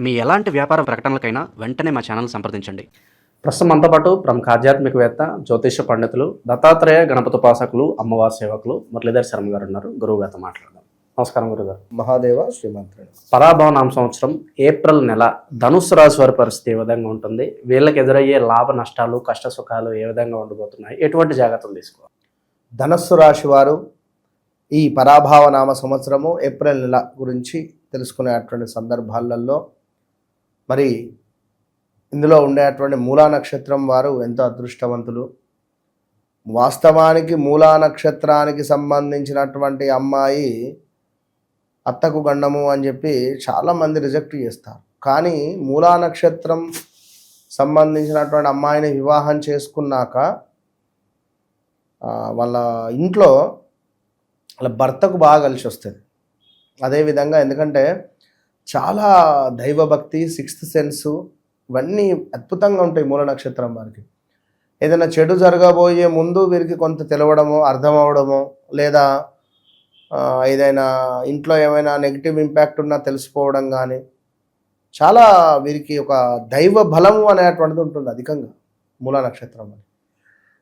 మీ ఎలాంటి వ్యాపార ప్రకటనలకైనా వెంటనే మా ఛానల్ సంప్రదించండి. ప్రస్తుతం మనతో పాటు ప్రముఖ ఆధ్యాత్మికవేత్త, జ్యోతిష పండితులు, దత్తాత్రేయ గణపతి ఉపాసకులు, అమ్మవారి సేవకులు మురళీధర్ శర్మ గారు ఉన్నారు. గురువు గారితో మాట్లాడదాం. నమస్కారం గురుగారు. మహాదేవ శ్రీమంతుడు. పరాభవ నామ సంవత్సరం ఏప్రిల్ నెల ధనుస్సు రాశి వారి పరిస్థితి ఏ విధంగా ఉంటుంది? వీళ్ళకి ఎదురయ్యే లాభ నష్టాలు, కష్ట సుఖాలు ఏ విధంగా ఉండబోతున్నాయి? ఎటువంటి జాగ్రత్తలు తీసుకోవాలి? ధనస్సు రాశి వారు ఈ పరాభవ నామ సంవత్సరము ఏప్రిల్ నెల గురించి తెలుసుకునేటువంటి సందర్భాలలో మరి ఇందులో ఉండేటువంటి మూలా నక్షత్రం వారు ఎంతో అదృష్టవంతులు. వాస్తవానికి మూలా నక్షత్రానికి సంబంధించినటువంటి అమ్మాయి అత్తకు గండము అని చెప్పి చాలామంది రిజెక్ట్ చేస్తారు. కానీ మూలా నక్షత్రం సంబంధించినటువంటి అమ్మాయిని వివాహం చేసుకున్నాక వాళ్ళ ఇంట్లో వాళ్ళ భర్తకు బాగా కలిసి వస్తుంది. అదేవిధంగా ఎందుకంటే చాలా దైవభక్తి, సిక్స్త్ సెన్సు ఇవన్నీ అద్భుతంగా ఉంటాయి మూల నక్షత్రం వారికి. ఏదైనా చెడు జరగబోయే ముందు వీరికి కొంత తెలవడమో, అర్థం అవడమో, లేదా ఏదైనా ఇంట్లో ఏమైనా నెగిటివ్ ఇంపాక్ట్ ఉన్నా తెలిసిపోవడం కానీ చాలా వీరికి ఒక దైవ బలము అనేటువంటిది ఉంటుంది అధికంగా మూల నక్షత్రం అని.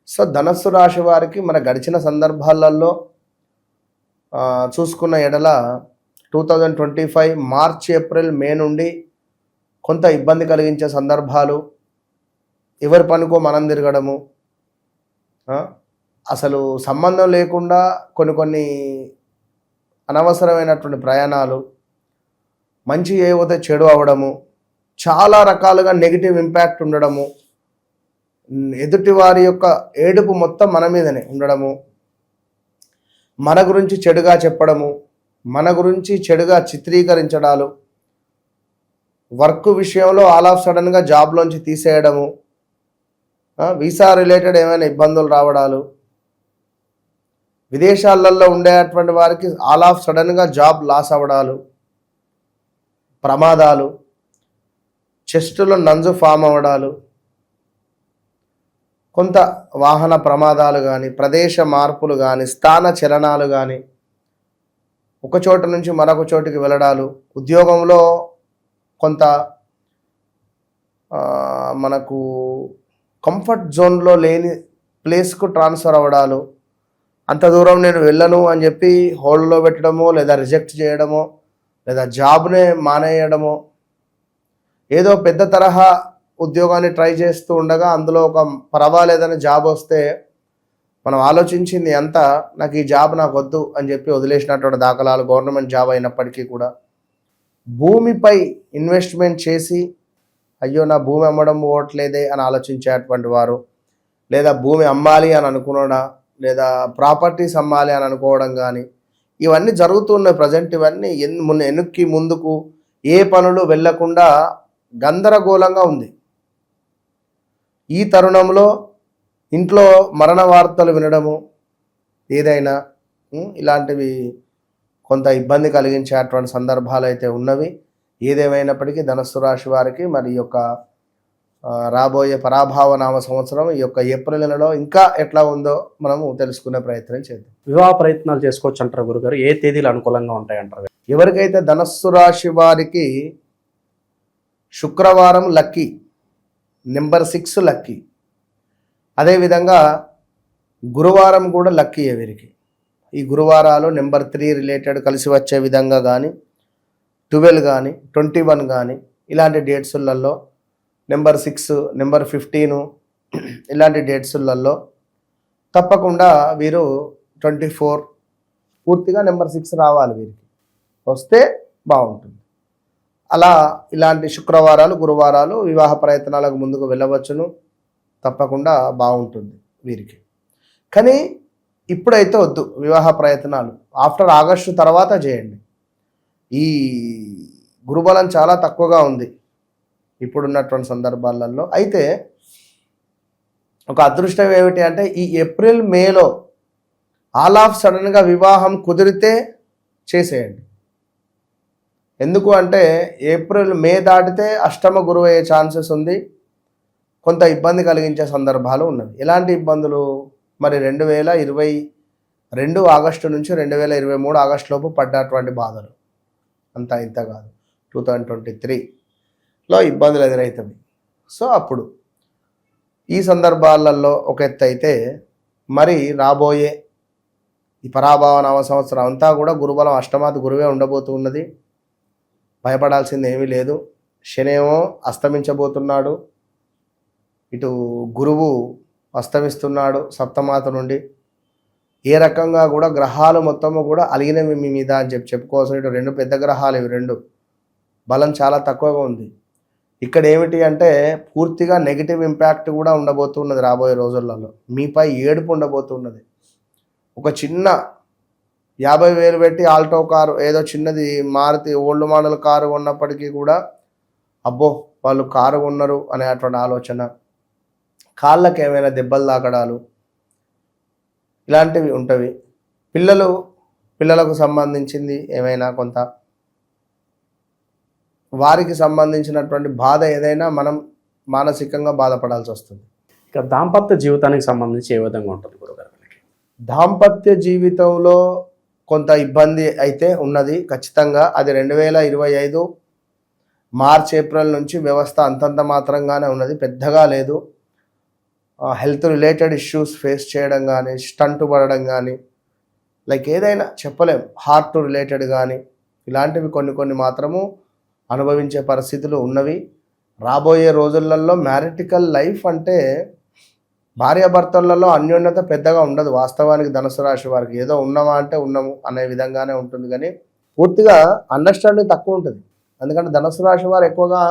సో ధనస్సు రాశి వారికి మన గడిచిన సందర్భాలలో చూసుకున్న ఎడల 2025 మార్చ్, ఏప్రిల్, మే నుండి కొంత ఇబ్బంది కలిగించే సందర్భాలు, ఎవరి పనికో మనం తిరగడము, అసలు సంబంధం లేకుండా కొన్ని అనవసరమైనటువంటి ప్రయాణాలు, మంచి ఏవైతే చెడు అవడము, చాలా రకాలుగా నెగిటివ్ ఇంపాక్ట్ ఉండడము, ఎదుటి వారి యొక్క ఏడుపు మొత్తం మన మీదనే ఉండడము, మన గురించి చెడుగా చెప్పడము, మన గురించి చెడుగా చిత్రీకరించడాలు, వర్క్ విషయంలో ఆల్ ఆఫ్ సడన్గా జాబ్లోంచి తీసేయడము, వీసా రిలేటెడ్ ఏమైనా ఇబ్బందులు రావడాలు, విదేశాలలో ఉండేటువంటి వారికి ఆల్ ఆఫ్ సడన్గా జాబ్ లాస్ అవ్వడాలు, ప్రమాదాలు, చెస్టులో నంజు ఫామ్ అవ్వడాలు, కొంత వాహన ప్రమాదాలు కానీ, ప్రదేశ మార్పులు కానీ, స్థాన చలనాలు కానీ, ఒక చోట నుంచి మరొక చోటుకి వెళ్ళడాలు, ఉద్యోగంలో కొంత మనకు కంఫర్ట్ జోన్లో లేని ప్లేస్కు ట్రాన్స్ఫర్ అవ్వడాలు, అంత దూరం నేను వెళ్ళను అని చెప్పి హోల్డ్లో పెట్టడమో, లేదా రిజెక్ట్ చేయడమో, లేదా జాబ్నే మానేయడమో, ఏదో పెద్ద తరహా ఉద్యోగాన్ని ట్రై చేస్తూ ఉండగా అందులో ఒక పర్వాలేదని జాబ్ వస్తే మనం ఆలోచించింది అంతా నాకు ఈ జాబ్ నాకు వద్దు అని చెప్పి వదిలేసినటువంటి దాఖలాలు, గవర్నమెంట్ జాబ్ అయినప్పటికీ కూడా. భూమిపై ఇన్వెస్ట్మెంట్ చేసి అయ్యో నా భూమి అమ్మడం పోవట్లేదే అని ఆలోచించేటువంటి వారు, లేదా భూమి అమ్మాలి అని అనుకున్నాడా, లేదా ప్రాపర్టీస్ అమ్మాలి అని అనుకోవడం కానీ, ఇవన్నీ జరుగుతున్నాయి ప్రజెంట్. ఇవన్నీ వెనక్కి ముందుకు ఏ పనులు వెళ్లకుండా గందరగోళంగా ఉంది. ఈ తరుణంలో ఇంట్లో మరణ వార్తలు వినడము, ఏదైనా ఇలాంటివి కొంత ఇబ్బంది కలిగించేటువంటి సందర్భాలు అయితే ఉన్నవి. ఏదేమైనప్పటికీ ధనస్సు రాశి వారికి మరి యొక్క రాబోయే పరాభవ నామ సంవత్సరం ఈ యొక్క ఏప్రిల్ నెలలో ఇంకా ఎట్లా ఉందో మనము తెలుసుకునే ప్రయత్నం చేద్దాం. వివాహ ప్రయత్నాలు చేసుకోవచ్చు అంటారు గురుగారు? ఏ తేదీలు అనుకూలంగా ఉంటాయంటారు? ఎవరికైతే ధనస్సు రాశి వారికి శుక్రవారం లక్కీ, నెంబర్ 6 లక్కీ, అదేవిధంగా గురువారం కూడా లక్కీ వీరికి. ఈ గురువారాలు నెంబర్ 3 రిలేటెడ్ కలిసి వచ్చే విధంగా కానీ, 12 కానీ, 21 కానీ ఇలాంటి డేట్సులలో, నెంబర్ 6, నెంబర్ 15 ఇలాంటి డేట్సులలో తప్పకుండా వీరు 24 పూర్తిగా నెంబర్ 6 రావాలి. వీరికి వస్తే బాగుంటుంది. అలా ఇలాంటి శుక్రవారాలు, గురువారాలు వివాహ ప్రయత్నాలకు ముందుకు వెళ్ళవచ్చును. తప్పకుండా బాగుంటుంది వీరికి. కానీ ఇప్పుడైతే వద్దు వివాహ ప్రయత్నాలు, ఆఫ్టర్ ఆగస్టు తర్వాత చేయండి. ఈ గురుబలం చాలా తక్కువగా ఉంది ఇప్పుడున్నటువంటి సందర్భాలలో. అయితే ఒక అదృష్టం ఏమిటి అంటే ఈ ఏప్రిల్, మేలో ఆల్ ఆఫ్ సడన్గా వివాహం కుదిరితే చేసేయండి. ఎందుకు అంటే ఏప్రిల్, మే దాటితే అష్టమ గురువు అయ్యే ఛాన్సెస్ ఉంది. కొంత ఇబ్బంది కలిగించే సందర్భాలు ఉన్నవి. ఎలాంటి ఇబ్బందులు? మరి 2022 ఆగస్టు నుంచి 2023 ఆగస్టు లోపు పడ్డటువంటి బాధలు, అంతా ఇంత కాదు. 2023 ఇబ్బందులు ఎదురవుతాయి. సో అప్పుడు ఈ సందర్భాలలో ఒక ఎత్తు అయితే, మరి రాబోయే ఈ పరాభవ నవ సంవత్సరం అంతా కూడా గురుబలం అష్టమాది గురువే ఉండబోతున్నది. భయపడాల్సింది ఏమీ లేదు. శనేమో అస్తమించబోతున్నాడు, ఇటు గురువు అస్తమిస్తున్నాడు సప్తమాత నుండి. ఏ రకంగా కూడా గ్రహాలు మొత్తము కూడా అలిగినవి మీ మీద అని చెప్పుకోవాల్సిన ఇటు రెండు పెద్ద గ్రహాలు, ఇవి రెండు బలం చాలా తక్కువగా ఉంది. ఇక్కడ ఏమిటి అంటే పూర్తిగా నెగిటివ్ ఇంపాక్ట్ కూడా ఉండబోతున్నది రాబోయే రోజులలో. మీపై ఏడుపు ఉండబోతున్నది. ఒక చిన్న 50,000 పెట్టి ఆల్టో కారు, ఏదో చిన్నది మారుతి ఓల్డ్ మోడల్ కారు ఉన్నప్పటికీ కూడా అబ్బో వాళ్ళు కారు కొన్నారు అనేటువంటి ఆలోచన, కాళ్ళకి ఏమైనా దెబ్బలు తాకడాలు ఇలాంటివి ఉంటవి. పిల్లలకు సంబంధించింది ఏమైనా కొంత వారికి సంబంధించినటువంటి బాధ ఏదైనా మనం మానసికంగా బాధపడాల్సి వస్తుంది. ఇక దాంపత్య జీవితానికి సంబంధించి ఏ విధంగా ఉంటుంది గురుగారు? దాంపత్య జీవితంలో కొంత ఇబ్బంది అయితే ఉన్నది ఖచ్చితంగా. అది 2025 మార్చ్ ఏప్రిల్ నుంచి వ్యవస్థ అంతంత మాత్రంగానే ఉన్నది, పెద్దగా లేదు. హెల్త్ రిలేటెడ్ ఇష్యూస్ ఫేస్ చేయడం కానీ, స్టంట్ పడడం కానీ, లైక్ ఏదైనా చెప్పలేం, హార్ట్ రిలేటెడ్ కానీ ఇలాంటివి కొన్ని మాత్రము అనుభవించే పరిస్థితులు ఉన్నవి. రాబోయే రోజులలో మ్యారిటికల్ లైఫ్ అంటే భార్యాభర్తలలో అన్యోన్యత పెద్దగా ఉండదు. వాస్తవానికి ధనుసు రాశి వారికి ఏదో ఉన్నామా అంటే ఉన్నాము అనే విధంగానే ఉంటుంది, కానీ పూర్తిగా అండర్స్టాండింగ్ తక్కువ ఉంటుంది. ఎందుకంటే ధనుసు రాశి వారు ఎక్కువగా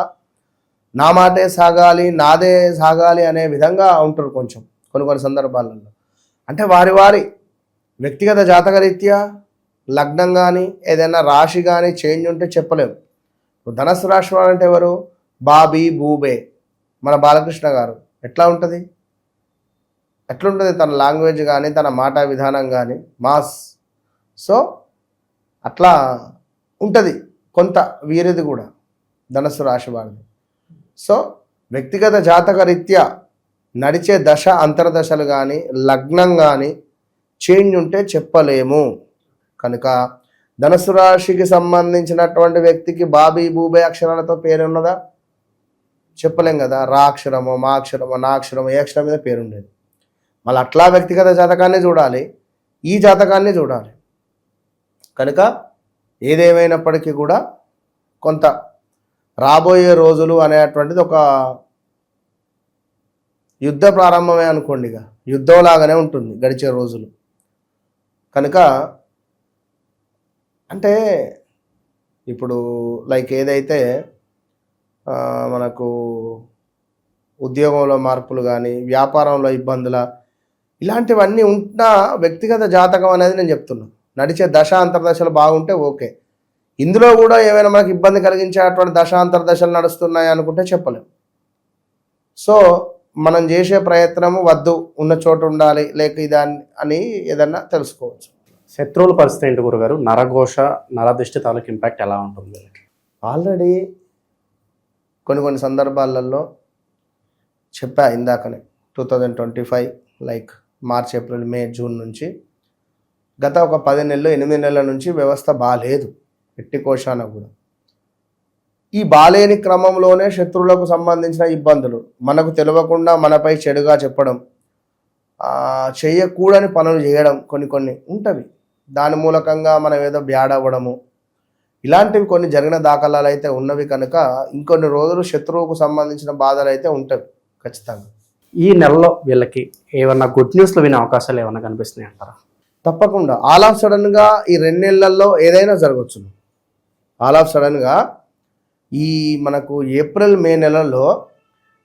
నా మాటే సాగాలి, నాదే సాగాలి అనే విధంగా ఉంటారు కొంచెం కొన్ని సందర్భాలలో. అంటే వారి వ్యక్తిగత జాతకరీత్యా లగ్నం కానీ ఏదైనా రాశి కానీ చేంజ్ ఉంటే చెప్పలేము. ధనుసు రాశి వారు అంటే ఎవరు? బాబీ బూబే, మన బాలకృష్ణ గారు. ఎట్లుంటుంది తన లాంగ్వేజ్ కానీ, తన మాట విధానం కానీ మాస్. సో అట్లా ఉంటుంది కొంత వీరిది కూడా ధనుసు రాశి వారిది. సో వ్యక్తిగత జాతక రీత్యా నడిచే దశ అంతర్దశలు కానీ లగ్నం కానీ చేంజ్ ఉంటే చెప్పలేము. కనుక ధనుసు రాశికి సంబంధించినటువంటి వ్యక్తికి బాబీ బూబే అక్షరాలతో పేరు ఉన్నదా? చెప్పలేం కదా. రా అక్షరమో, మా అక్షరమో, నా అక్షరమో, ఏ అక్షరం మీద పేరు ఉండేది. మళ్ళీ అట్లా వ్యక్తిగత జాతకాన్ని చూడాలి, ఈ జాతకాన్ని చూడాలి. కనుక ఏదేమైనప్పటికీ కూడా కొంత రాబోయే రోజులు అనేటువంటిది ఒక యుద్ధ ప్రారంభమే అనుకోండి. ఇక యుద్ధంలాగానే ఉంటుంది గడిచే రోజులు. కనుక అంటే ఇప్పుడు లైక్ ఏదైతే మనకు ఉద్యోగంలో మార్పులు కానీ, వ్యాపారంలో ఇబ్బందుల ఇలాంటివన్నీ ఉంటున్నా వ్యక్తిగత జాతకం అనేది నేను చెప్తున్నాను. నడిచే దశ అంతర్దశలు బాగుంటే ఓకే. ఇందులో కూడా ఏమైనా మనకు ఇబ్బంది కలిగించేటువంటి దశ అంతర్దశలు నడుస్తున్నాయి అనుకుంటే చెప్పలేము. సో మనం చేసే ప్రయత్నము వద్దు, ఉన్న చోటు ఉండాలి, లేక ఇదాన్ని అని ఏదన్నా తెలుసుకోవచ్చు. శత్రువుల పరిస్థితి ఏంటి గురుగారు? నరఘోష, నరదృష్టి తాలూకు ఇంపాక్ట్ ఎలా ఉంటుంది? ఆల్రెడీ కొన్ని సందర్భాలలో చెప్పా ఇందాకనే, 2025 like March April May June నుంచి గత ఒక 10 నెలలు 8 నెలల నుంచి వ్యవస్థ బాలేదు ఎట్టి కోశాన కూడా. ఈ బాలేని క్రమంలోనే శత్రువులకు సంబంధించిన ఇబ్బందులు మనకు తెలియకుండా మనపై చెడుగా చెప్పడం, చేయకూడని పనులు చేయడం కొన్ని ఉంటవి. దాని మూలకంగా మనం ఏదో బ్యాడ్ అవ్వడము, ఇలాంటివి కొన్ని జరిగిన దాఖలాలు అయితే ఉన్నవి. కనుక ఇంకొన్ని రోజులు శత్రువుకు సంబంధించిన బాధలు అయితే ఉంటాయి ఖచ్చితంగా. ఈ నెలలో వీళ్ళకి ఏమన్నా గుడ్ న్యూస్లు వినే అవకాశాలు ఏమన్నా కనిపిస్తున్నాయి అంటారా? తప్పకుండా. ఆల్ ఆఫ్ సడన్గా ఈ 2 నెలల్లో ఏదైనా జరగవచ్చు. ఆల్ ఆఫ్ సడన్గా ఈ మనకు ఏప్రిల్ మే నెలలో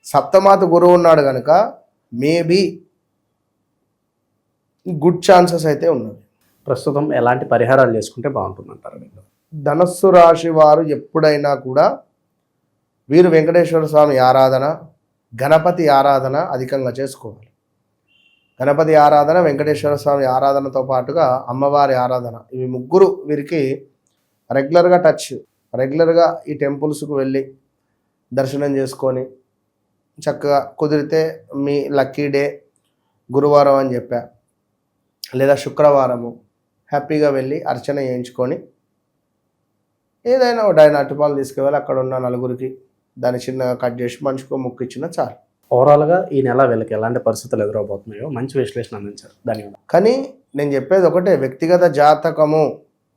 సప్తమాత గురువు ఉన్నాడు కనుక మేబీ గుడ్ ఛాన్సెస్ అయితే ఉన్నవి. ప్రస్తుతం ఎలాంటి పరిహారాలు చేసుకుంటే బాగుంటుంది అంటారు? ధనస్సు రాశి వారు ఎప్పుడైనా కూడా వీరు వెంకటేశ్వర స్వామి ఆరాధన, గణపతి ఆరాధన అధికంగా చేసుకోవాలి. గణపతి ఆరాధన, వెంకటేశ్వర స్వామి ఆరాధనతో పాటుగా అమ్మవారి ఆరాధన, ఇవి ముగ్గురు వీరికి రెగ్యులర్గా రెగ్యులర్గా ఈ టెంపుల్స్కు వెళ్ళి దర్శనం చేసుకొని చక్కగా కుదిరితే మీ లక్కీ డే గురువారం అని చెప్పా, లేదా శుక్రవారము హ్యాపీగా వెళ్ళి అర్చన చేయించుకొని ఏదైనా ఒక 1 అరటిపాలు తీసుకువెళ్ళి అక్కడ ఉన్న నలుగురికి దాన్ని చిన్నగా కట్ చేసి మనిషికో ముక్కు ఇచ్చినా చాలు. ఓవరాల్గా ఈ నెల వీళ్ళకి ఎలాంటి పరిస్థితులు ఎదురవబోతున్నాయో మంచి విశ్లేషణ అందించారు. ధన్యవాదాలు. కానీ నేను చెప్పేది ఒకటే, వ్యక్తిగత జాతకము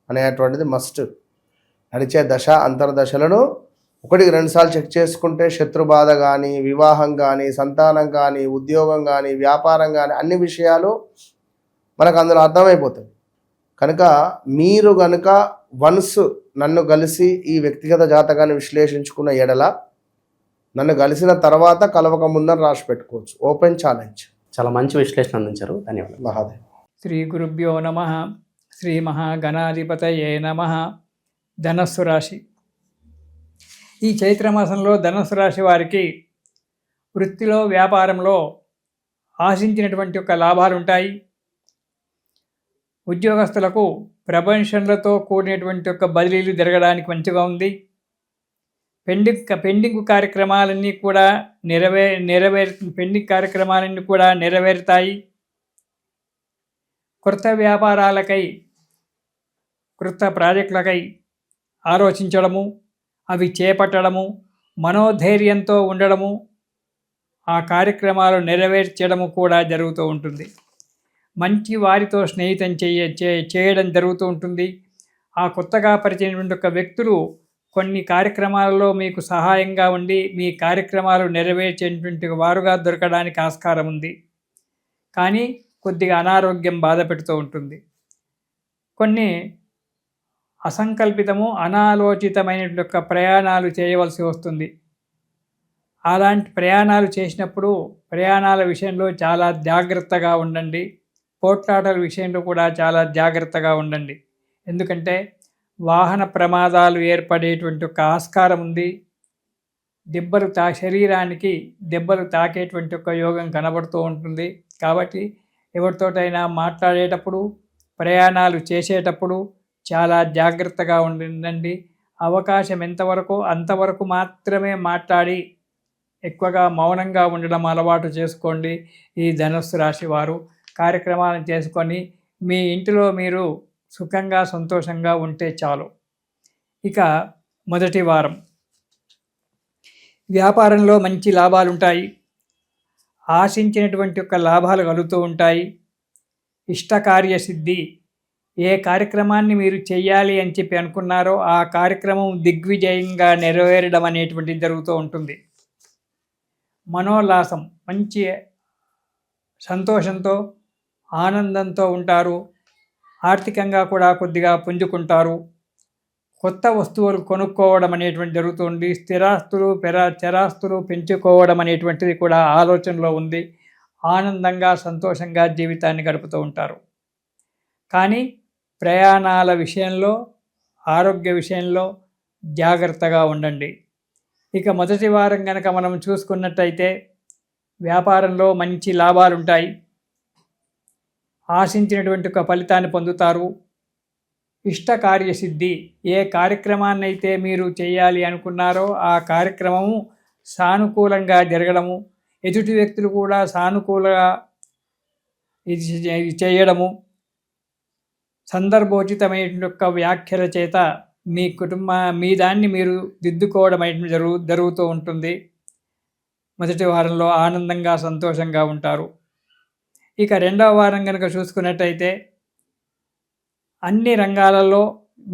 అనేటువంటిది మస్ట్. నడిచే దశ అంతర్దశలను 1-2 సార్లు చెక్ చేసుకుంటే శత్రు బాధ కానీ, వివాహం కానీ, సంతానం కానీ, ఉద్యోగం కానీ, వ్యాపారం కానీ అన్ని విషయాలు మనకు అందులో అర్థమైపోతుంది. కనుక మీరు కనుక వన్స్ నన్ను కలిసి ఈ వ్యక్తిగత జాతకాన్ని విశ్లేషించుకున్న ఎడల, నన్ను కలిసిన తర్వాత కలవక ముందని రాసి పెట్టుకోవచ్చు. Open challenge. చాలా మంచి విశ్లేషణ అందించారు. ధన్యవాదాలు. మహాదేవ్. శ్రీ గురుభ్యో నమః. శ్రీ మహాగణాధిపతయే నమః. ధనస్సు రాశి. ఈ చైత్రమాసంలో ధనస్సు రాశి వారికి వృత్తిలో, వ్యాపారంలో ఆశించినటువంటి యొక్క లాభాలు ఉంటాయి. ఉద్యోగస్తులకు ప్రమోషన్లతో కూడినటువంటి యొక్క బదిలీలు జరగడానికి మంచిగా ఉంది. పెండింగ్ కార్యక్రమాలన్నీ కూడా పెండింగ్ కార్యక్రమాలన్నీ కూడా నెరవేరుతాయి. కొత్త వ్యాపారాలకై, కొత్త ప్రాజెక్టులకై ఆలోచించడము, అవి చేపట్టడము, మనోధైర్యంతో ఉండడము, ఆ కార్యక్రమాలు నెరవేర్చడము కూడా జరుగుతూ ఉంటుంది. మంచి వారితో స్నేహితం చేయడం జరుగుతూ ఉంటుంది. ఆ కొత్తగా పరిచయమైనటువంటి ఒక వ్యక్తులు కొన్ని కార్యక్రమాలలో మీకు సహాయంగా ఉండి మీ కార్యక్రమాలు నెరవేర్చేటువంటి వారుగా దొరకడానికి ఆస్కారం ఉంది. కానీ కొద్దిగా అనారోగ్యం బాధ పెడుతూ ఉంటుంది. కొన్ని అసంకల్పితము, అనాలోచితమైనటువంటి యొక్క ప్రయాణాలు చేయవలసి వస్తుంది. అలాంటి ప్రయాణాలు చేసినప్పుడు ప్రయాణాల విషయంలో చాలా జాగ్రత్తగా ఉండండి. పోట్లాటల విషయంలో కూడా చాలా జాగ్రత్తగా ఉండండి. ఎందుకంటే వాహన ప్రమాదాలు ఏర్పడేటువంటి ఒక ఆస్కారం ఉంది. శరీరానికి దెబ్బలు తాకేటువంటి ఒక యోగం కనబడుతూ ఉంటుంది. కాబట్టి ఎవరితోటైనా మాట్లాడేటప్పుడు, ప్రయాణాలు చేసేటప్పుడు చాలా జాగ్రత్తగా ఉండండి. అవకాశం ఎంతవరకు అంతవరకు మాత్రమే మాట్లాడి ఎక్కువగా మౌనంగా ఉండడం అలవాటు చేసుకోండి. ఈ ధనుస్సు రాశి వారు కార్యక్రమాలను చేసుకొని మీ ఇంటిలో మీరు సుఖంగా, సంతోషంగా ఉంటే చాలు. ఇక మొదటి వారం వ్యాపారంలో మంచి లాభాలు ఉంటాయి. ఆశించినటువంటి యొక్క లాభాలు కలుగుతూ ఉంటాయి. ఇష్టకార్యసిద్ధి. ఏ కార్యక్రమాన్ని మీరు చెయ్యాలి అని చెప్పి అనుకున్నారో ఆ కార్యక్రమం దిగ్విజయంగా నెరవేరడం అనేటువంటిది జరుగుతూ ఉంటుంది. మనోల్లాసం, మంచి సంతోషంతో, ఆనందంతో ఉంటారు. ఆర్థికంగా కూడా కొద్దిగా పుంజుకుంటారు. కొత్త వస్తువులు కొనుక్కోవడం అనేటువంటి జరుగుతుంది. స్థిరాస్తులు, చరాస్తులు పెంచుకోవడం అనేటువంటిది కూడా ఆలోచనలో ఉంది. ఆనందంగా, సంతోషంగా జీవితాన్ని గడుపుతూ ఉంటారు. కానీ ప్రయాణాల విషయంలో, ఆరోగ్య విషయంలో జాగ్రత్తగా ఉండండి. ఇక మొదటి వారం కనుక మనం చూసుకున్నట్టయితే వ్యాపారంలో మంచి లాభాలు ఉంటాయి. ఆశించినటువంటి ఒక ఫలితాన్ని పొందుతారు. ఇష్టకార్యసిద్ధి. ఏ కార్యక్రమాన్ని అయితే మీరు చేయాలి అనుకున్నారో ఆ కార్యక్రమము సానుకూలంగా జరగడము, ఎదుటి వ్యక్తులు కూడా సానుకూలంగా ఇది చేయడము, సందర్భోచితమైన యొక్క వ్యాఖ్యల చేత మీ దాన్ని మీరు దిద్దుకోవడం జరుగుతూ ఉంటుంది. మొదటి వారంలో ఆనందంగా, సంతోషంగా ఉంటారు. ఇక రెండవ వారం కనుక చూసుకున్నట్టయితే అన్ని రంగాలలో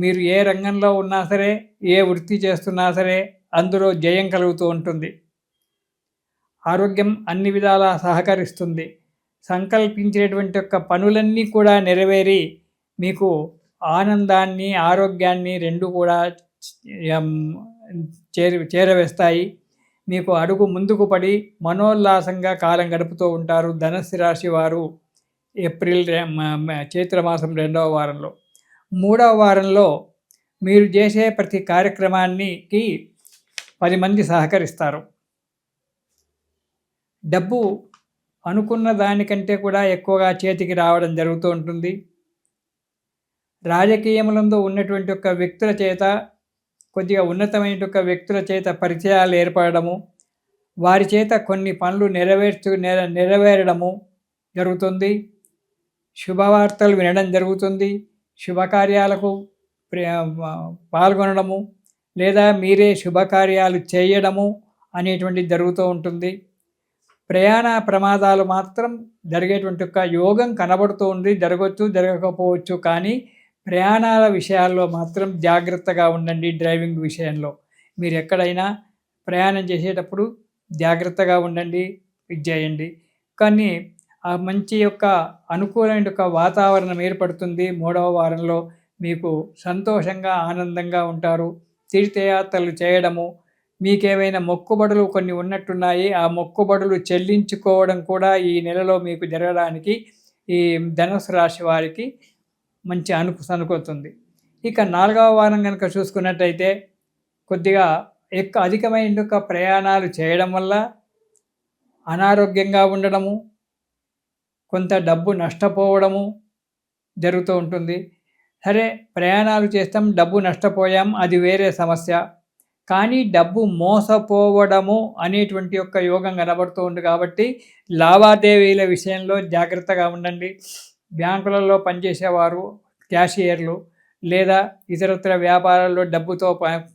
మీరు ఏ రంగంలో ఉన్నా సరే, ఏ వృత్తి చేస్తున్నా సరే అందులో జయం కలుగుతూ ఉంటుంది. ఆరోగ్యం అన్ని విధాలా సహకరిస్తుంది. సంకల్పించేటువంటి యొక్క పనులన్నీ కూడా నెరవేరి మీకు ఆనందాన్ని, ఆరోగ్యాన్ని రెండు కూడా చేరవేస్తాయి. మీకు అడుగు ముందుకు పడి మనోల్లాసంగా కాలం గడుపుతూ ఉంటారు ధనుస్సు రాశి వారు చైత్రమాసం 2వ వారంలో. 3వ వారంలో మీరు చేసే ప్రతి కార్యక్రమానికి 10 మంది సహకరిస్తారు. డబ్బు అనుకున్న దానికంటే కూడా ఎక్కువగా చేతికి రావడం జరుగుతూ ఉంటుంది. రాజకీయములందు ఉన్నటువంటి ఒక వ్యక్తుల చేత, కొద్దిగా ఉన్నతమైన ఒక వ్యక్తుల చేత పరిచయాలు ఏర్పడము, వారి చేత కొన్ని పనులు నెరవేరడము జరుగుతుంది. శుభవార్తలు వినడం జరుగుతుంది. శుభకార్యాలకు పాల్గొనడము, లేదా మీరే శుభకార్యాలు చేయడము అనేటువంటిది జరుగుతూ ఉంటుంది. ప్రయాణ ప్రమాదాలు మాత్రం జరిగేటువంటి ఒక యోగం కనబడుతూ ఉంది. జరగవచ్చు, జరగకపోవచ్చు. కానీ ప్రయాణాల విషయాల్లో మాత్రం జాగ్రత్తగా ఉండండి. డ్రైవింగ్ విషయంలో మీరు ఎక్కడైనా ప్రయాణం చేసేటప్పుడు జాగ్రత్తగా ఉండండి, ఇది చేయండి. కానీ ఆ మంచి యొక్క అనుకూలమైన యొక్క వాతావరణం ఏర్పడుతుంది. 3వ వారంలో మీకు సంతోషంగా ఆనందంగా ఉంటారు. తీర్థయాత్రలు చేయడము, మీకేమైనా మొక్కుబడులు కొన్ని ఉన్నట్టున్నాయి, ఆ మొక్కుబడులు చెల్లించుకోవడం కూడా ఈ నెలలో మీకు జరగడానికి ఈ ధనుసు రాశి వారికి మంచి అనుకూతుంది. ఇక 4వ వారం కనుక చూసుకున్నట్టయితే కొద్దిగా అధికమైన ప్రయాణాలు చేయడం వల్ల అనారోగ్యంగా ఉండడము, కొంత డబ్బు నష్టపోవడము జరుగుతూ ఉంటుంది. సరే, ప్రయాణాలు చేస్తాం, డబ్బు నష్టపోయాం, అది వేరే సమస్య. కానీ డబ్బు మోసపోవడము అనేటువంటి యొక్క యోగం కనబడుతూ ఉంది. కాబట్టి లావాదేవీల విషయంలో జాగ్రత్తగా ఉండండి. బ్యాంకులలో పనిచేసేవారు, క్యాషియర్లు లేదా ఇతరత్ర వ్యాపారాల్లో డబ్బుతో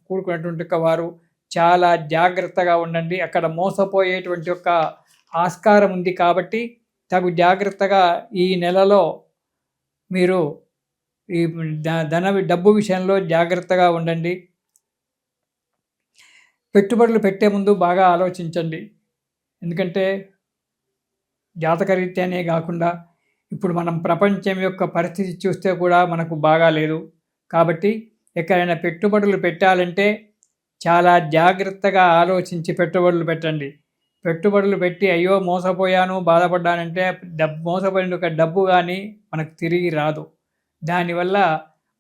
కూడుకున్నటువంటి వారు చాలా జాగ్రత్తగా ఉండండి. అక్కడ మోసపోయేటువంటి యొక్క ఆస్కారం ఉంది. కాబట్టి తగు జాగ్రత్తగా ఈ నెలలో మీరు ఈ డబ్బు విషయంలో జాగ్రత్తగా ఉండండి. పెట్టుబడులు పెట్టే ముందు బాగా ఆలోచించండి. ఎందుకంటే జాతకరీత్యానే కాకుండా ఇప్పుడు మనం ప్రపంచం యొక్క పరిస్థితి చూస్తే కూడా మనకు బాగాలేదు. కాబట్టి ఎక్కడైనా పెట్టుబడులు పెట్టాలంటే చాలా జాగ్రత్తగా ఆలోచించి పెట్టుబడులు పెట్టండి. పెట్టుబడులు పెట్టి అయ్యో మోసపోయాను, బాధపడ్డానంటే మోసపోయిన ఒక డబ్బు కానీ మనకు తిరిగి రాదు. దానివల్ల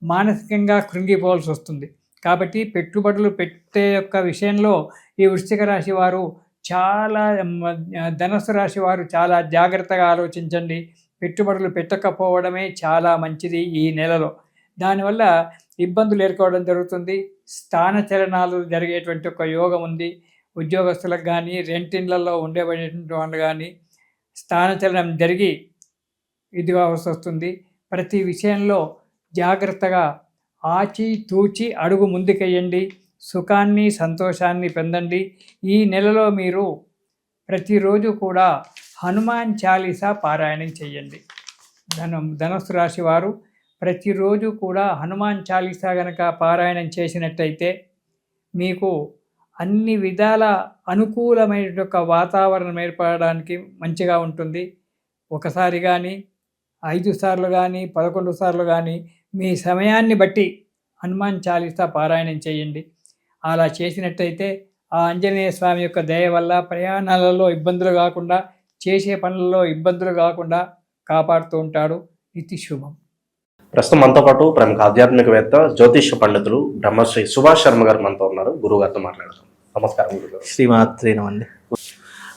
మానసికంగా కృంగిపోవాల్సి వస్తుంది. కాబట్టి పెట్టుబడులు పెట్టే యొక్క విషయంలో ఈ వృశ్చిక రాశి వారు ధనుసు రాశి వారు చాలా జాగ్రత్తగా ఆలోచించండి. పెట్టుబడులు పెట్టకపోవడమే చాలా మంచిది ఈ నెలలో. దానివల్ల ఇబ్బందులు ఎదుర్కోవడం జరుగుతుంది. స్థానచలనాలు జరిగేటువంటి ఒక యోగం ఉంది. ఉద్యోగస్తులకు కానీ, రెంటిళ్లలో ఉండేటువంటి వాళ్ళు కానీ స్థానచలనం జరిగి ఇది అవసరం వస్తుంది. ప్రతి విషయంలో జాగ్రత్తగా ఆచి తూచి అడుగు ముందుకెయ్యండి. సుఖాన్ని, సంతోషాన్ని పొందండి. ఈ నెలలో మీరు ప్రతిరోజు కూడా హనుమాన్ చాలీసా పారాయణం చేయండి. ధనుసు రాశి వారు ప్రతిరోజు కూడా హనుమాన్ చాలీసా గనక పారాయణం చేసినట్టయితే మీకు అన్ని విధాల అనుకూలమైన వాతావరణం ఏర్పడడానికి మంచిగా ఉంటుంది. ఒకసారి కానీ, 5 సార్లు కానీ, 11 సార్లు కానీ మీ సమయాన్ని బట్టి హనుమాన్ చాలీసా పారాయణం చేయండి. అలా చేసినట్టయితే ఆ ఆంజనేయ స్వామి యొక్క దయ వల్ల ప్రయాణాలలో ఇబ్బందులు కాకుండా, చేసే పనులలో ఇబ్బందులు కాకుండా కాపాడుతూ ఉంటాడు. ఇది శుభం. ప్రస్తుతం మనతో పాటు ప్రముఖ ఆధ్యాత్మికవేత్త, జ్యోతిష పండితులు బ్రహ్మశ్రీ సుభాష్ శర్మ గారు మనతో ఉన్నారు. గురుగారితో మాట్లాడదాం. నమస్కారం గురుగారు. శ్రీమాత్రేనమండి.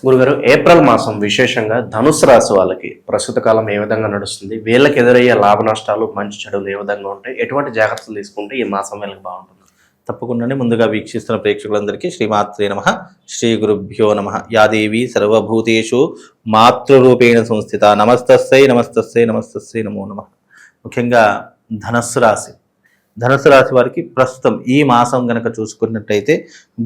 గురుగారు, ఏప్రిల్ మాసం విశేషంగా ధనుసు రాశి వాళ్ళకి ప్రస్తుత కాలం ఏ విధంగా నడుస్తుంది? వీళ్ళకి ఎదురయ్యే లాభ నష్టాలు, మంచి చెడులు ఏ విధంగా ఉంటాయి? ఎటువంటి జాగ్రత్తలు తీసుకుంటే ఈ మాసం వీళ్ళకి బాగుంటుంది? తప్పకుండా ముందుగా వీక్షిస్తున్న ప్రేక్షకులందరికీ శ్రీమాత్రే నమః, శ్రీ గురుభ్యో నమః. యాదేవి సర్వభూతేషు మాతృరూపేణ సంస్థిత. నమస్తస్సై నమస్తస్సై నమస్తస్సై నమో నమః. ముఖ్యంగా ధనుస్సు రాశి వారికి ప్రస్తుతం ఈ మాసం గనక చూసుకున్నట్టయితే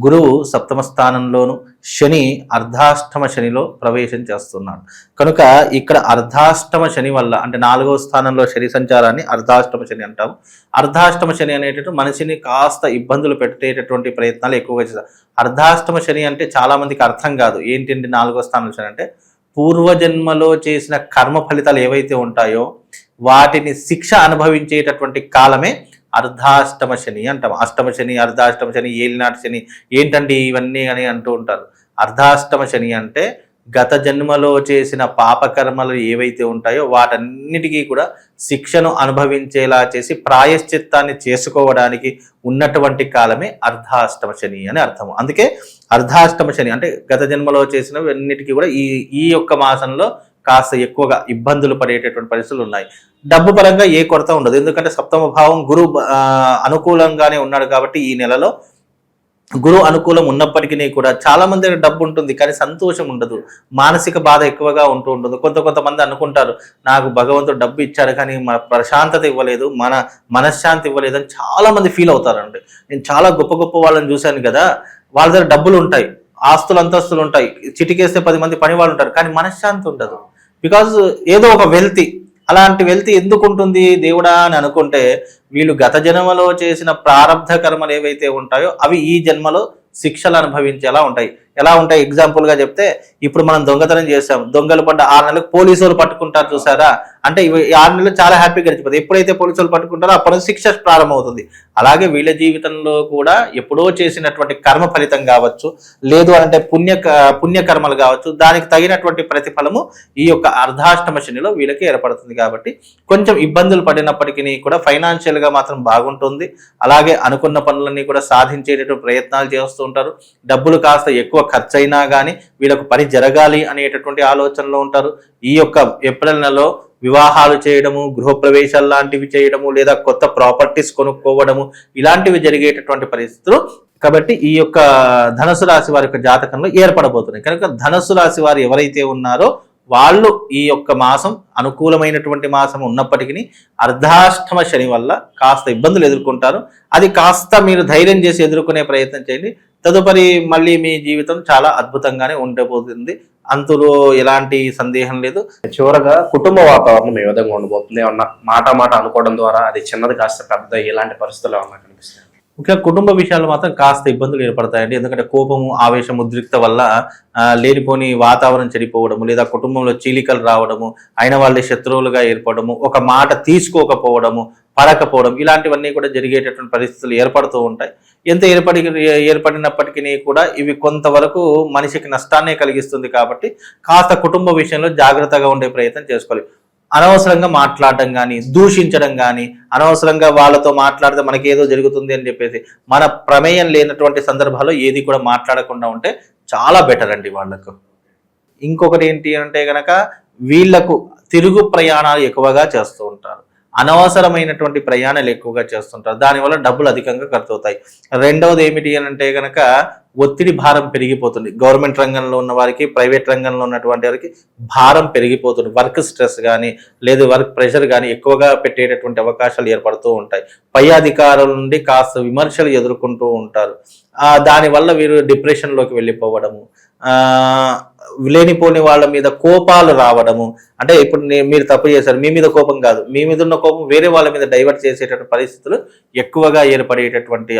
గురువు 7వ స్థానంలోను, శని అర్ధాష్టమ శనిలో ప్రవేశం చేస్తున్నాడు. కనుక ఇక్కడ అర్ధాష్టమ శని వల్ల, అంటే 4వ స్థానంలో శని సంచారాన్ని అర్ధాష్టమ శని అంటాము. అర్ధాష్టమ శని అనేటటువంటి మనిషిని కాస్త ఇబ్బందులు పెట్టేటటువంటి ప్రయత్నాలు ఎక్కువగా చేస్తారు. అర్ధాష్టమ శని అంటే చాలా మందికి అర్థం కాదు. ఏంటంటే 4వ స్థానంలో శని అంటే పూర్వజన్మలో చేసిన కర్మ ఫలితాలు ఏవైతే ఉంటాయో వాటిని శిక్ష అనుభవించేటటువంటి కాలమే అర్ధాష్టమ శని అంటాం. అష్టమ శని, అర్ధాష్టమ శని, ఏలినాటి శని ఏంటండి ఇవన్నీ అని అంటూ ఉంటారు. అర్ధాష్టమ శని అంటే గత జన్మలో చేసిన పాపకర్మలు ఏవైతే ఉంటాయో వాటన్నిటికీ కూడా శిక్షను అనుభవించేలా చేసి ప్రాయశ్చిత్తాన్ని చేసుకోవడానికి ఉన్నటువంటి కాలమే అర్ధాష్టమ శని అని అర్థము. అందుకే అర్ధాష్టమ శని అంటే గత జన్మలో చేసినవన్నిటికీ కూడా ఈ యొక్క మాసంలో కాస్త ఎక్కువగా ఇబ్బందులు పడేటటువంటి పరిస్థితులు ఉన్నాయి. డబ్బు పరంగా ఏ కొరత ఉండదు. ఎందుకంటే 7వ భావం గురు అనుకూలంగానే ఉన్నాడు కాబట్టి ఈ నెలలో గురువు అనుకూలం ఉన్నప్పటికీ కూడా చాలా మంది దగ్గర డబ్బు ఉంటుంది కానీ సంతోషం ఉండదు, మానసిక బాధ ఎక్కువగా ఉంటూ ఉంటుంది. కొంతమంది అనుకుంటారు నాకు భగవంతుడు డబ్బు ఇచ్చాడు కానీ మన ప్రశాంతత ఇవ్వలేదు, మన మనశ్శాంతి ఇవ్వలేదు అని చాలా మంది ఫీల్ అవుతారండి. నేను చాలా గొప్ప వాళ్ళని చూశాను కదా, వాళ్ళ దగ్గర డబ్బులు ఉంటాయి, ఆస్తులు అంతస్తులు ఉంటాయి, చిటికేస్తే 10 మంది పని వాళ్ళు ఉంటారు, కానీ మనశ్శాంతి ఉండదు. బికాజ్ ఏదో ఒక వెల్తీ, అలాంటి వెల్తీ ఎందుకు ఉంటుంది దేవుడా అని అనుకుంటే, వీళ్ళు గత జన్మలో చేసిన ప్రారబ్ధ కర్మలు ఏవైతే ఉంటాయో అవి ఈ జన్మలో శిక్షలు అనుభవించేలా ఉంటాయి. ఎలా ఉంటాయి ఎగ్జాంపుల్గా చెప్తే, ఇప్పుడు మనం దొంగతనం చేసాం, దొంగలు పడ్డ 6 నెలలకు పోలీసు వాళ్ళు పట్టుకుంటారు చూసారా, అంటే ఇవి 6 నెలలు చాలా హ్యాపీగా గడిచిపోతాయి. ఎప్పుడైతే పోలీసు వాళ్ళు పట్టుకుంటారో అప్పుడు శిక్ష ప్రారంభమవుతుంది. అలాగే వీళ్ళ జీవితంలో కూడా ఎప్పుడో చేసినటువంటి కర్మ ఫలితం కావచ్చు, లేదు అంటే పుణ్యకర్మలు కావచ్చు, దానికి తగినటువంటి ప్రతిఫలము ఈ యొక్క అర్ధాష్టమ శనిలో వీళ్ళకి ఏర్పడుతుంది. కాబట్టి కొంచెం ఇబ్బందులు పడినప్పటికీ కూడా ఫైనాన్షియల్గా మాత్రం బాగుంటుంది. అలాగే అనుకున్న పనులన్నీ కూడా సాధించేటటువంటి ప్రయత్నాలు చేస్తూ ఉంటారు. డబ్బులు కాస్త ఎక్కువ ఖర్చు అయినా కానీ వీళ్ళకు పని జరగాలి అనేటటువంటి ఆలోచనలో ఉంటారు. ఈ యొక్క ఏప్రిల్ నెలలో వివాహాలు చేయడము, గృహప్రవేశాలు లాంటివి చేయడము, లేదా కొత్త ప్రాపర్టీస్ కొనుక్కోవడము, ఇలాంటివి జరిగేటటువంటి పరిస్థితులు. కాబట్టి ఈ యొక్క ధనుసు రాశి వారి యొక్క జాతకంలో ఏర్పడబోతున్నాయి. కనుక ధనుసు రాశి వారు ఎవరైతే ఉన్నారో వాళ్ళు ఈ యొక్క మాసం అనుకూలమైనటువంటి మాసం ఉన్నప్పటికీ అర్ధాష్టమ శని వల్ల కాస్త ఇబ్బందులు ఎదుర్కొంటారు. అది కాస్త మీరు ధైర్యం చేసి ఎదుర్కొనే ప్రయత్నం చేయండి. తదుపరి మళ్ళీ మీ జీవితం చాలా అద్భుతంగానే ఉండబోతుంది, అందులో ఎలాంటి సందేహం లేదు. చివరగా కుటుంబ వాతావరణం ఏ విధంగా ఉండబోతుంది? ఏమన్నా మాట అనుకోవడం ద్వారా అది చిన్నది కాస్త పెద్ద, ఎలాంటి పరిస్థితులు ఏమన్నా కనిపిస్తాయి? ముఖ్యంగా కుటుంబ విషయాలు మాత్రం కాస్త ఇబ్బందులు ఏర్పడతాయండి. ఎందుకంటే కోపము, ఆవేశం, ఉద్రిక్త వల్ల లేనిపోని వాతావరణం చెడిపోవడము, లేదా కుటుంబంలో చీలికలు రావడము, అయిన వాళ్ళే శత్రువులుగా ఏర్పడము, ఒక మాట తీసుకోకపోవడము, పడకపోవడం, ఇలాంటివన్నీ కూడా జరిగేటటువంటి పరిస్థితులు ఏర్పడుతూ ఉంటాయి. ఎంత ఏర్పడినప్పటికీ కూడా ఇవి కొంతవరకు మనిషికి నష్టాన్నే కలిగిస్తుంది. కాబట్టి కాస్త కుటుంబ విషయంలో జాగ్రత్తగా ఉండే ప్రయత్నం చేసుకోవాలి. అనవసరంగా మాట్లాడడం కానీ, దూషించడం కానీ, అనవసరంగా వాళ్ళతో మాట్లాడితే మనకి ఏదో జరుగుతుంది అని చెప్పేసి మన ప్రమేయం లేనటువంటి సందర్భాల్లో ఏది కూడా మాట్లాడకుండా ఉంటే చాలా బెటర్ అండి వాళ్ళకు. ఇంకొకటి ఏంటి అంటే గనక వీళ్లకు తిరుగు ప్రయాణాలు ఎక్కువగా చేస్తూ ఉంటారు, అనవసరమైనటువంటి ప్రయాణాలు ఎక్కువగా చేస్తుంటారు, దానివల్ల డబ్బులు అధికంగా ఖర్చు అవుతాయి. రెండవది ఏమిటి అని అంటే కనుక ఒత్తిడి భారం పెరిగిపోతుంది. గవర్నమెంట్ రంగంలో ఉన్న వారికి, ప్రైవేట్ రంగంలో ఉన్నటువంటి వారికి భారం పెరిగిపోతుంది. వర్క్ స్ట్రెస్ కానీ, లేదు వర్క్ ప్రెషర్ కానీ ఎక్కువగా పెట్టేటటువంటి అవకాశాలు ఏర్పడుతూ ఉంటాయి. పై అధికారుల నుండి కాస్త విమర్శలు ఎదుర్కొంటూ ఉంటారు. దానివల్ల వీరు డిప్రెషన్లోకి వెళ్ళిపోవడము, లేనిపోని వాళ్ళ మీద కోపాలు రావడము. అంటే ఇప్పుడు మీరు తప్పు చేశారు, మీ మీద కోపం కాదు, మీ మీద ఉన్న కోపం వేరే వాళ్ళ మీద డైవర్ట్ చేసేటటువంటి పరిస్థితులు ఎక్కువగా ఏర్పడేటటువంటి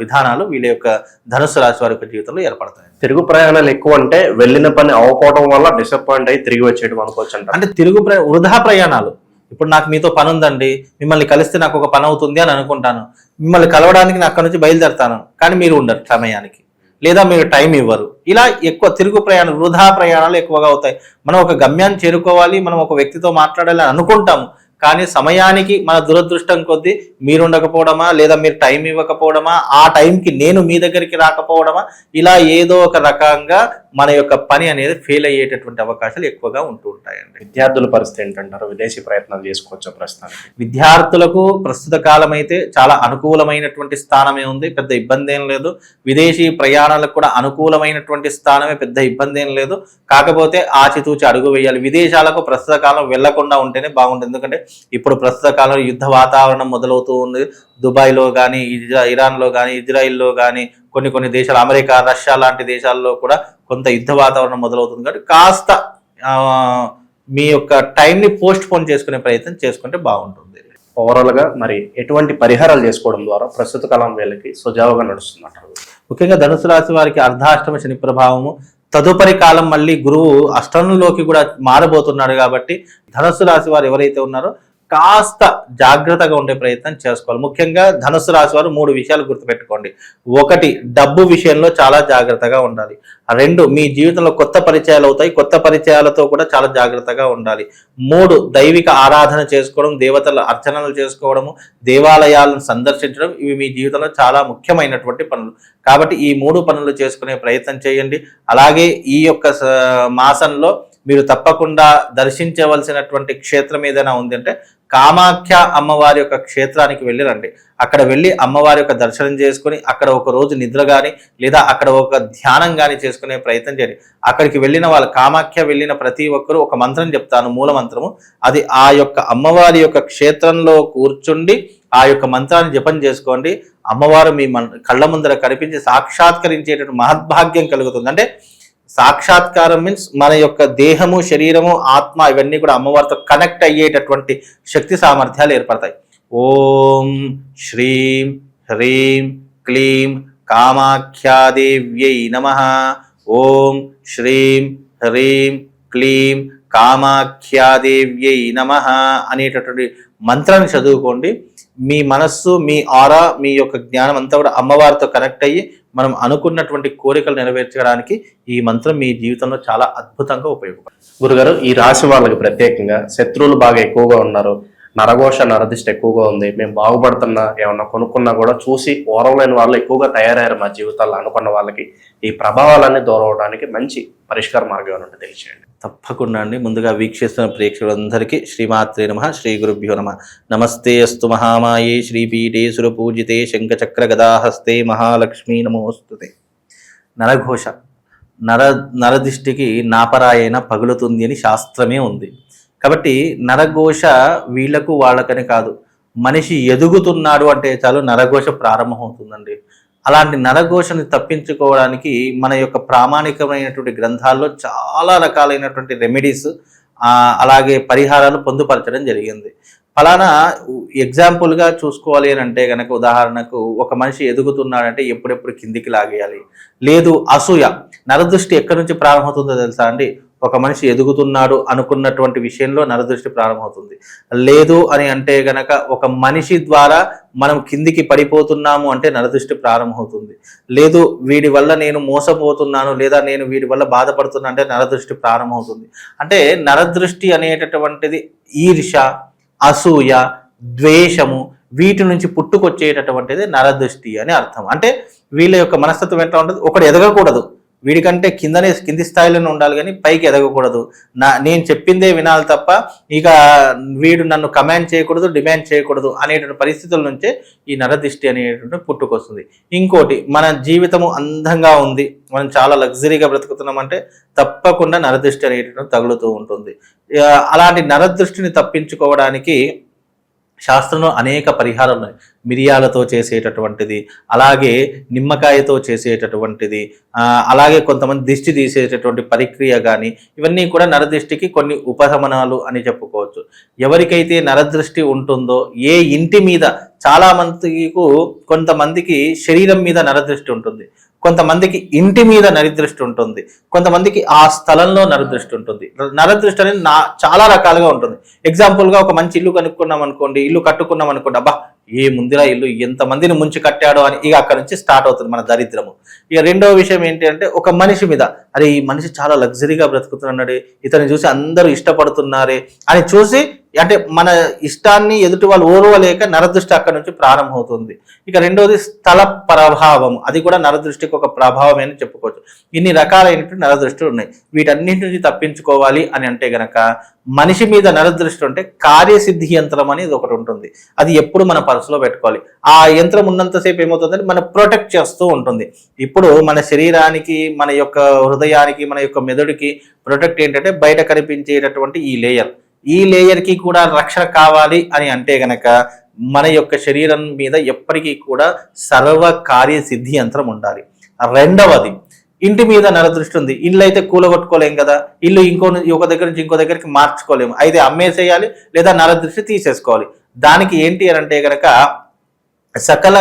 విధానాలు వీళ్ళ యొక్క ధనుసు రాశి వారి యొక్క జీవితంలో ఏర్పడతాయి. తిరుగు ప్రయాణాలు ఎక్కువ అంటే వెళ్ళిన పని అవ్వకపోవడం వల్ల డిసప్పాయింట్ అయ్యి తిరిగి వచ్చేయడం అనుకోవచ్చు అంట. అంటే వృధా ప్రయాణాలు. ఇప్పుడు నాకు మీతో పని ఉందండి, మిమ్మల్ని కలిస్తే నాకు ఒక పని అవుతుంది అని అనుకుంటాను, మిమ్మల్ని కలవడానికి నేను అక్కడ నుంచి బయలుదేరుతాను, కానీ మీరు ఉండరు సమయానికి, లేదా మీరు టైం ఇవ్వరు. ఇలా ఎక్కువ తిరుగు ప్రయాణాలు, వృధా ప్రయాణాలు ఎక్కువగా అవుతాయి. మనం ఒక గమ్యాన్ని చేరుకోవాలి, మనం ఒక వ్యక్తితో మాట్లాడాలి అని అనుకుంటాము, కానీ సమయానికి మన దురదృష్టం కొద్దీ మీరు ఉండకపోవడమా, లేదా మీరు టైం ఇవ్వకపోవడమా, ఆ టైంకి నేను మీ దగ్గరికి రాకపోవడమా, ఇలా ఏదో ఒక రకంగా మన యొక్క పని అనేది ఫెయిల్ అయ్యేటటువంటి అవకాశాలు ఎక్కువగా ఉంటూ ఉంటాయండి. విద్యార్థుల పరిస్థితి ఏంటంటారు? విదేశీ ప్రయత్నాలు చేసుకోవచ్చు ప్రస్తుతానికి? విద్యార్థులకు ప్రస్తుత కాలం అయితే చాలా అనుకూలమైనటువంటి స్థానమే ఉంది, పెద్ద ఇబ్బంది ఏం లేదు. విదేశీ ప్రయాణాలకు కూడా అనుకూలమైనటువంటి స్థానమే, పెద్ద ఇబ్బంది ఏం లేదు. కాకపోతే ఆచితూచి అడుగు వేయాలి. విదేశాలకు ప్రస్తుత కాలం వెళ్లకుండా ఉంటేనే బాగుంటుంది. ఎందుకంటే ఇప్పుడు ప్రస్తుత కాలంలో యుద్ధ వాతావరణం మొదలవుతూ ఉంది. దుబాయ్లో కానీ, ఇరాన్లో కానీ, ఇజ్రాయిల్లో కానీ, కొన్ని దేశాలు, అమెరికా, రష్యా లాంటి దేశాల్లో కూడా కొంత యుద్ధ వాతావరణం మొదలవుతుంది. కాబట్టి కాస్త మీ యొక్క టైంని పోస్ట్ పోన్ చేసుకునే ప్రయత్నం చేసుకుంటే బాగుంటుంది. ఓవరాల్ గా మరి ఎటువంటి పరిహారాలు చేసుకోవడం ద్వారా ప్రస్తుత కాలం వేళకి సుజావుగా నడుస్తుందంటారు? ముఖ్యంగా ధనుసు రాశి వారికి అర్ధాష్టమ శని ప్రభావము, తదుపరి కాలం మళ్ళీ గురువు అష్టంలోకి కూడా మారబోతున్నాడు. కాబట్టి ధనుసు రాశి వారు ఎవరైతే ఉన్నారో కాస్త జాగ్రత్తగా ఉండే ప్రయత్నం చేసుకోవాలి. ముఖ్యంగా ధనుసు రాశి వారు 3 విషయాలు గుర్తుపెట్టుకోండి. 1, డబ్బు విషయంలో చాలా జాగ్రత్తగా ఉండాలి. 2, మీ జీవితంలో కొత్త పరిచయాలు అవుతాయి, కొత్త పరిచయాలతో కూడా చాలా జాగ్రత్తగా ఉండాలి. 3, దైవిక ఆరాధన చేసుకోవడం, దేవతల అర్చనలు చేసుకోవడము, దేవాలయాలను సందర్శించడం, ఇవి మీ జీవితంలో చాలా ముఖ్యమైనటువంటి పనులు. కాబట్టి ఈ 3 పనులు చేసుకునే ప్రయత్నం చేయండి. అలాగే ఈ యొక్క మాసంలో మీరు తప్పకుండా దర్శించవలసినటువంటి క్షేత్రం ఏదైనా ఉంది అంటే కామాఖ్య అమ్మవారి యొక్క క్షేత్రానికి వెళ్ళిరండి. అక్కడ వెళ్ళి అమ్మవారి యొక్క దర్శనం చేసుకుని అక్కడ ఒక రోజు నిద్ర కానీ లేదా అక్కడ ఒక ధ్యానం కానీ చేసుకునే ప్రయత్నం చేయండి. అక్కడికి వెళ్ళిన వాళ్ళు, కామాఖ్య వెళ్ళిన ప్రతి ఒక్కరూ ఒక మంత్రం చెప్తాను, మూల మంత్రము. అది ఆ యొక్క అమ్మవారి యొక్క క్షేత్రంలో కూర్చుండి ఆ యొక్క మంత్రాన్ని జపం చేసుకోండి. అమ్మవారు మీ కళ్ళ ముందర కనిపించి సాక్షాత్కరించేటటువంటి మహద్భాగ్యం కలుగుతుంది. అంటే సాక్షాత్కారం మీన్స్ మన యొక్క దేహము, శరీరము, ఆత్మ ఇవన్నీ కూడా అమ్మవారితో కనెక్ట్ అయ్యేటటువంటి శక్తి సామర్థ్యాలు ఏర్పడతాయి. ఓం శ్రీం హ్రీం క్లీం కామాఖ్యాదేవ్యై నమః. ఓం శ్రీం హ్రీం క్లీం కామాఖ్యాదేవ్యై నమః అనేటటువంటి మంత్రాన్ని చదువుకోండి. మీ మనస్సు, మీ ఆరా, మీ యొక్క జ్ఞానం అంతా కూడా అమ్మవారితో కనెక్ట్ అయ్యి మనం అనుకున్నటువంటి కోరికలు నెరవేర్చడానికి ఈ మంత్రం మీ జీవితంలో చాలా అద్భుతంగా ఉపయోగపడుతుంది. గురుగారు, ఈ రాశి వాళ్ళకి ప్రత్యేకంగా శత్రువులు బాగా ఎక్కువగా ఉన్నారు, నరఘోష నరదిష్టి ఎక్కువగా ఉంది, మేము బాగుపడుతున్నా ఏమన్నా కొనుక్కున్నా కూడా చూసి ఓరవలేని వాళ్ళు ఎక్కువగా తయారయ్యారు మా జీవితాల్లో అనుకున్న వాళ్ళకి ఈ ప్రభావాలన్నీ దూరం అవడానికి మంచి పరిష్కార మార్గం ఏమైనా ఉంటే తెలియచేయండి. తప్పకుండా అండి. ముందుగా వీక్షిస్తున్న ప్రేక్షకులందరికీ శ్రీమాత్రే నమః, శ్రీ గురుభ్యో నమః. నమస్తే అస్తు మహామాయే శ్రీపీఠే సురపూజితే శంఖచక్ర గదాహస్తే మహాలక్ష్మీ నమోస్తుతే. నరఘోష, నరదిష్టికి నాపరాయణ పగులుతుంది అని శాస్త్రమే ఉంది. కాబట్టి నరఘోష వీళ్లకు వాళ్ళకని కాదు, మనిషి ఎదుగుతున్నాడు అంటే చాలు నరఘోష ప్రారంభమవుతుందండి. అలాంటి నరఘోషని తప్పించుకోవడానికి మన యొక్క ప్రామాణికమైనటువంటి గ్రంథాల్లో చాలా రకాలైనటువంటి రెమెడీస్ అలాగే పరిహారాలు పొందుపరచడం జరిగింది. ఫలానా ఎగ్జాంపుల్గా చూసుకోవాలి అని అంటే కనుక, ఉదాహరణకు ఒక మనిషి ఎదుగుతున్నాడంటే ఎప్పుడెప్పుడు కిందికి లాగేయాలి. లేదు అసూయ, నరదృష్టి ఎక్కడి నుంచి ప్రారంభమవుతుందో తెలుసా అండి? ఒక మనిషి ఎదుగుతున్నాడు అనుకున్నటువంటి విషయంలో నరదృష్టి ప్రారంభమవుతుంది. లేదు అని అంటే గనక ఒక మనిషి ద్వారా మనం కిందికి పడిపోతున్నాము అంటే నరదృష్టి ప్రారంభమవుతుంది. లేదు వీడి వల్ల నేను మోసపోతున్నాను లేదా నేను వీడి వల్ల బాధపడుతున్నా అంటే నరదృష్టి ప్రారంభమవుతుంది. అంటే నరదృష్టి అనేటటువంటిది ఈర్ష, అసూయ, ద్వేషము వీటి నుంచి పుట్టుకొచ్చేటటువంటిది నరదృష్టి అని అర్థం. అంటే వీళ్ళ యొక్క మనస్తత్వం ఎట్లా ఉంటుంది? ఒకడు ఎదగకూడదు, వీడికంటే కింది స్థాయిలోనే ఉండాలి కానీ పైకి ఎదగకూడదు, నేను చెప్పిందే వినాలి తప్ప ఇక వీడు నన్ను కమాండ్ చేయకూడదు, డిమాండ్ చేయకూడదు అనేటువంటి పరిస్థితుల నుంచే ఈ నరదృష్టి అనేటువంటి పుట్టుకొస్తుంది. ఇంకోటి, మన జీవితము అందంగా ఉంది, మనం చాలా లగ్జరీగా బ్రతుకుతున్నాం అంటే తప్పకుండా నరదృష్టి అనేటువంటి తగులుతూ ఉంటుంది. అలాంటి నరదృష్టిని తప్పించుకోవడానికి శాస్త్రంలో అనేక పరిహారాలు ఉన్నాయి. మిరియాలతో చేసేటటువంటిది, అలాగే నిమ్మకాయతో చేసేటటువంటిది, అలాగే కొంతమంది దిష్టి తీసేటటువంటి ప్రక్రియ కానీ, ఇవన్నీ కూడా నరదృష్టికి కొన్ని ఉపశమనాలు అని చెప్పుకోవచ్చు. ఎవరికైతే నరదృష్టి ఉంటుందో, ఏ ఇంటి మీద, చాలా మందికి కొంతమందికి శరీరం మీద నరదృష్టి ఉంటుంది, కొంతమందికి ఇంటి మీద నరదృష్టి ఉంటుంది, కొంతమందికి ఆ స్థలంలో నరదృష్టి ఉంటుంది. నరదృష్టి అనేది చాలా రకాలుగా ఉంటుంది. ఎగ్జాంపుల్గా ఒక మంచి ఇల్లు కనుక్కున్నాం అనుకోండి, ఇల్లు కట్టుకున్నాం అనుకోండి, అబ్బా ఏ ముందులా ఇల్లు ఎంతమందిని ముంచి కట్టాడో అని ఇక అక్కడ నుంచి స్టార్ట్ అవుతుంది మన దరిద్రము. ఇక రెండవ విషయం ఏంటి అంటే, ఒక మనిషి మీద, అరే ఈ మనిషి చాలా లగ్జరీగా బ్రతుకుతున్నాడు, ఇతన్ని చూసి అందరూ ఇష్టపడుతున్నారే అని చూసి, అంటే మన ఇష్టాన్ని ఎదుటి వాళ్ళు ఓర్వలేక నరదృష్టి అక్కడ నుంచి ప్రారంభమవుతుంది. ఇక రెండవది స్థల ప్రభావం, అది కూడా నరదృష్టికి ఒక ప్రభావం అని చెప్పుకోవచ్చు. ఇన్ని రకాలైనటువంటి నరదృష్టిలు ఉన్నాయి. వీటన్నింటి నుంచి తప్పించుకోవాలి అని అంటే గనక, మనిషి మీద నరదృష్టి ఉంటే కార్యసిద్ధి యంత్రం అనేది ఒకటి ఉంటుంది. అది ఎప్పుడు మన పర్సులో పెట్టుకోవాలి. ఆ యంత్రం ఉన్నంతసేపు ఏమవుతుందంటే మన ప్రొటెక్ట్ చేస్తూ ఉంటుంది. ఇప్పుడు మన శరీరానికి, మన యొక్క హృదయానికి, మన యొక్క మెదడుకి ప్రొటెక్ట్ ఏంటంటే బయట కనిపించేటటువంటి ఈ లేయర్కి కూడా రక్షణ కావాలి అని అంటే గనక మన యొక్క శరీరం మీద ఎప్పటికీ కూడా సర్వ కార్యసిద్ధి యంత్రం ఉండాలి. రెండవది, ఇంటి మీద నరదృష్టి ఉంది, ఇల్లు అయితే కూలగొట్టుకోలేం కదా, ఇల్లు ఒక దగ్గర నుంచి ఇంకో దగ్గరికి మార్చుకోలేము, అయితే అమ్మేసేయాలి లేదా నరదృష్టి తీసేసుకోవాలి. దానికి ఏంటి అని అంటే గనక సకల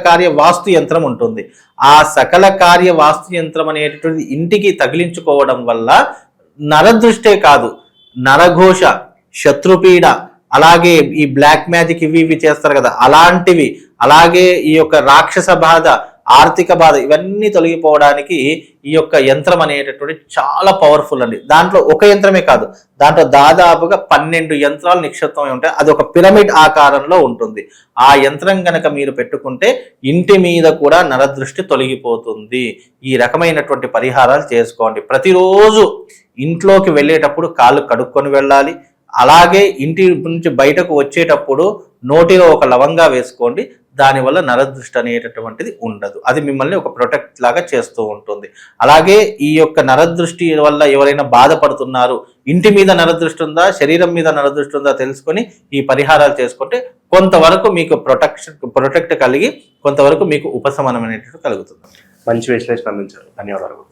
కార్య వాస్తు యంత్రం ఉంటుంది. ఆ సకల కార్య వాస్తు యంత్రం అనేటటువంటి ఇంటికి తగిలించుకోవడం వల్ల నరదృష్టే కాదు, నరఘోష, శత్రుపీడ, అలాగే ఈ బ్లాక్ మ్యాజిక్ ఇవి చేస్తారు కదా అలాంటివి, అలాగే ఈ యొక్క రాక్షస బాధ, ఆర్థిక బాధ, ఇవన్నీ తొలగిపోవడానికి ఈ యొక్క యంత్రం అనేటటువంటి చాలా పవర్ఫుల్ అండి. దాంట్లో ఒక యంత్రమే కాదు, దాంట్లో దాదాపుగా 12 యంత్రాలు నిక్షిప్తమై ఉంటాయి. అది ఒక పిరమిడ్ ఆకారంలో ఉంటుంది. ఆ యంత్రం కనుక మీరు పెట్టుకుంటే ఇంటి మీద కూడా నరదృష్టి తొలగిపోతుంది. ఈ రకమైనటువంటి పరిహారాలు చేసుకోండి. ప్రతిరోజు ఇంట్లోకి వెళ్ళేటప్పుడు కాళ్ళు కడుక్కొని వెళ్ళాలి. అలాగే ఇంటి నుంచి బయటకు వచ్చేటప్పుడు నోటిలో ఒక లవంగా వేసుకోండి. దానివల్ల నరదృష్టి అనేటటువంటిది ఉండదు. అది మిమ్మల్ని ఒక ప్రొటెక్ట్ లాగా చేస్తూ ఉంటుంది. అలాగే ఈ యొక్క నరదృష్టి వల్ల ఎవరైనా బాధపడుతున్నారు, ఇంటి మీద నరదృష్టి ఉందా, శరీరం మీద నరదృష్టి ఉందా తెలుసుకొని ఈ పరిహారాలు చేసుకుంటే కొంతవరకు మీకు ప్రొటెక్ట్ కలిగి కొంతవరకు మీకు ఉపశమనం అనేటువంటి కలుగుతుంది. మంచి విశ్లేషణ అందించారు. ధన్యవాదాలు.